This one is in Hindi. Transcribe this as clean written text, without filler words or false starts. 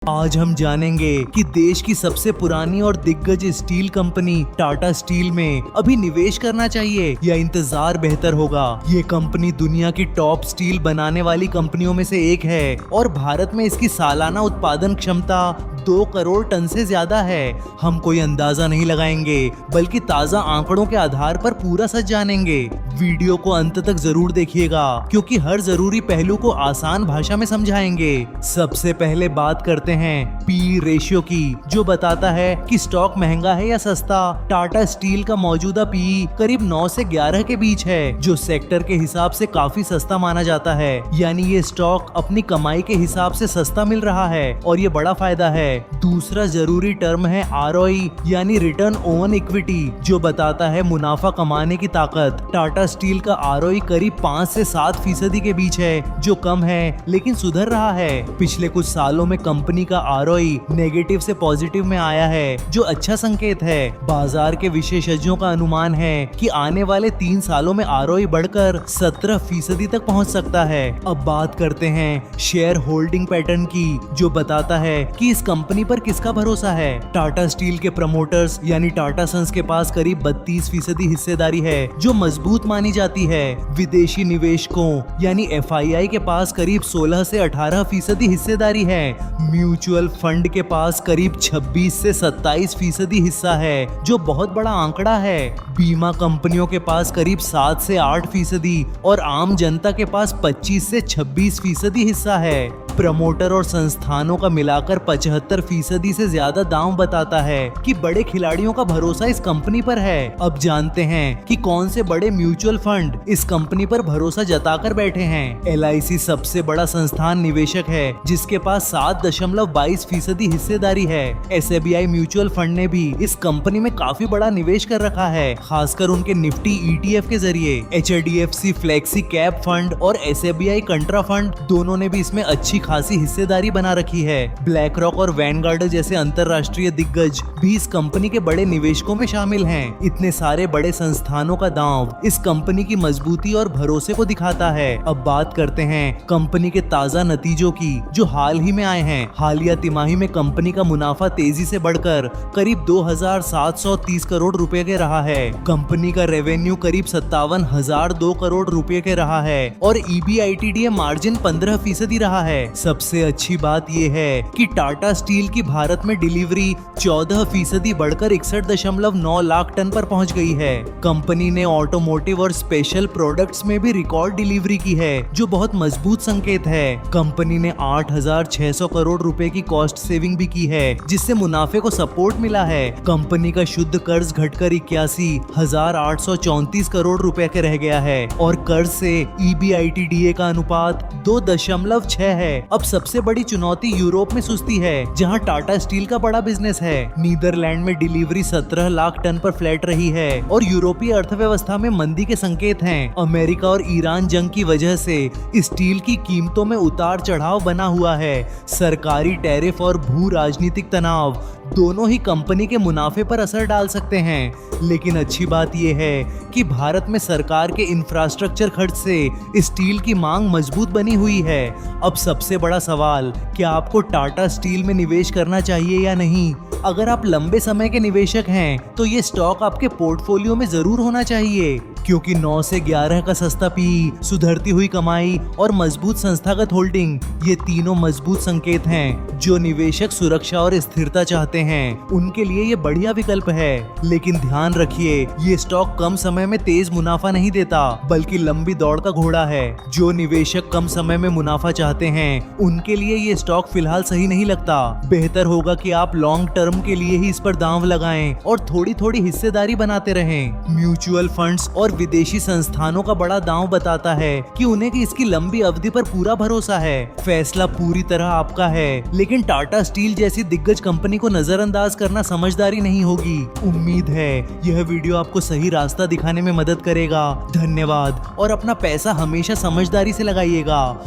आज हम जानेंगे कि देश की सबसे पुरानी और दिग्गज स्टील कंपनी टाटा स्टील में अभी निवेश करना चाहिए या इंतजार बेहतर होगा। ये कंपनी दुनिया की टॉप स्टील बनाने वाली कंपनियों में से एक है और भारत में इसकी सालाना उत्पादन क्षमता 2 करोड़ टन से ज्यादा है। हम कोई अंदाजा नहीं लगाएंगे बल्कि ताजा आंकड़ों के आधार पर पूरा सच जानेंगे। वीडियो को अंत तक जरूर देखिएगा क्योंकि हर जरूरी पहलू को आसान भाषा में समझाएंगे। सबसे पहले बात करते हैं पी रेशियो की, जो बताता है कि स्टॉक महंगा है या सस्ता। टाटा स्टील का मौजूदा पी करीब 9 से 11 के बीच है, जो सेक्टर के हिसाब से काफी सस्ता माना जाता है। यानी ये स्टॉक अपनी कमाई के हिसाब से सस्ता मिल रहा है और ये बड़ा फायदा है। दूसरा जरूरी टर्म है आरओई यानी रिटर्न ऑन इक्विटी, जो बताता है मुनाफा कमाने की ताकत। टाटा स्टील का आरओई करीब 5 से 7% के बीच है, जो कम है लेकिन सुधर रहा है। पिछले कुछ सालों में कंपनी का आरओई नेगेटिव से पॉजिटिव में आया है, जो अच्छा संकेत है। बाजार के विशेषज्ञों का अनुमान है कि आने वाले 3 सालों में आरओई बढ़कर 17% तक पहुंच सकता है। अब बात करते हैं शेयर होल्डिंग पैटर्न की, जो बताता है कि इस कंपनी पर किसका भरोसा है। टाटा स्टील के प्रमोटर्स यानी टाटा सन्स के पास करीब 32% हिस्सेदारी है, जो मजबूत मानी जाती है। विदेशी निवेशकों यानी एफआईआई के पास करीब 16 से 18% हिस्सेदारी है। म्यूचुअल फंड के पास करीब 26 से 27% हिस्सा है, जो बहुत बड़ा आंकड़ा है। बीमा कंपनियों के पास करीब 7 से 8% और आम जनता के पास 25 से 26% हिस्सा है। प्रमोटर और संस्थानों का मिलाकर 75% से ज्यादा दांव बताता है कि बड़े खिलाड़ियों का भरोसा इस कंपनी पर है। अब जानते हैं कि कौन से बड़े म्यूचुअल फंड इस कंपनी पर भरोसा जताकर बैठे हैं। एलआईसी सबसे बड़ा संस्थान निवेशक है, जिसके पास 7.22% हिस्सेदारी है। एसबीआई म्यूचुअल फंड ने भी इस कंपनी में काफी बड़ा निवेश कर रखा है, खासकर उनके निफ्टी ईटीएफ के जरिए। एचडीएफसी फ्लेक्सी कैप फंड और एसबीआई कंट्रा फंड दोनों ने भी इसमें अच्छी खासी हिस्सेदारी बना रखी है। ब्लैक रॉक और वैनगार्ड जैसे अंतरराष्ट्रीय दिग्गज भी इस कंपनी के बड़े निवेशकों में शामिल हैं। इतने सारे बड़े संस्थानों का दांव इस कंपनी की मजबूती और भरोसे को दिखाता है। अब बात करते हैं कंपनी के ताजा नतीजों की, जो हाल ही में आए हैं। हालिया तिमाही में कंपनी का मुनाफा तेजी से बढ़कर करीब 2,730 करोड़ रुपए के रहा है। कंपनी का रेवेन्यू करीब 57,002 करोड़ रुपए के रहा है और ईबीआईटीडीए मार्जिन 15% रहा है। सबसे अच्छी बात यह है कि टाटा स्टील की भारत में डिलीवरी 14% बढ़कर 61.9 लाख टन पर पहुंच गई है। कंपनी ने ऑटोमोटिव और स्पेशल प्रोडक्ट्स में भी रिकॉर्ड डिलीवरी की है, जो बहुत मजबूत संकेत है। कंपनी ने 8,600 करोड़ रुपए की कॉस्ट सेविंग भी की है, जिससे मुनाफे को सपोर्ट मिला है। कंपनी का शुद्ध कर्ज घटकर 81,834 करोड़ रुपए के रह गया है और कर्ज से ईबीआईटीडीए का अनुपात 2.6 है। अब सबसे बड़ी चुनौती यूरोप में सुस्ती है, जहां टाटा स्टील का बड़ा बिजनेस है। नीदरलैंड में डिलीवरी 17 लाख टन पर फ्लैट रही है और यूरोपीय अर्थव्यवस्था में मंदी के संकेत हैं। अमेरिका और ईरान जंग की वजह से स्टील की कीमतों में उतार चढ़ाव बना हुआ है। सरकारी टैरिफ और भू राजनीतिक तनाव दोनों ही कंपनी के मुनाफे पर असर डाल सकते हैं। लेकिन अच्छी बात यह है कि भारत में सरकार के इंफ्रास्ट्रक्चर खर्च से स्टील की मांग मजबूत बनी हुई है। अब सबसे बड़ा सवाल, क्या आपको टाटा स्टील में निवेश करना चाहिए या नहीं? अगर आप लंबे समय के निवेशक हैं, तो ये स्टॉक आपके पोर्टफोलियो में जरूर होना चाहिए, क्योंकि 9 से 11 का सस्ता पी, सुधरती हुई कमाई और मजबूत संस्थागत होल्डिंग, ये तीनों मजबूत संकेत हैं। जो निवेशक सुरक्षा और स्थिरता चाहते हैं, उनके लिए ये बढ़िया विकल्प है। लेकिन ध्यान रखिए, ये स्टॉक कम समय में तेज मुनाफा नहीं देता, बल्कि लंबी दौड़ का घोड़ा है। जो निवेशक कम समय में मुनाफा चाहते हैं, उनके लिए ये स्टॉक फिलहाल सही नहीं लगता। बेहतर होगा कि आप लॉन्ग टर्म के लिए ही इस पर दांव लगाएं और थोड़ी थोड़ी हिस्सेदारी बनाते रहें। म्यूचुअल फंड्स और विदेशी संस्थानों का बड़ा दांव बताता है कि उन्हें इसकी लंबी अवधि पर पूरा भरोसा है। फैसला पूरी तरह आपका है, लेकिन टाटा स्टील जैसी दिग्गज कंपनी को नजरअंदाज करना समझदारी नहीं होगी। उम्मीद है यह वीडियो आपको सही रास्ता दिखाने में मदद करेगा। धन्यवाद और अपना पैसा हमेशा समझदारी से लगाइएगा।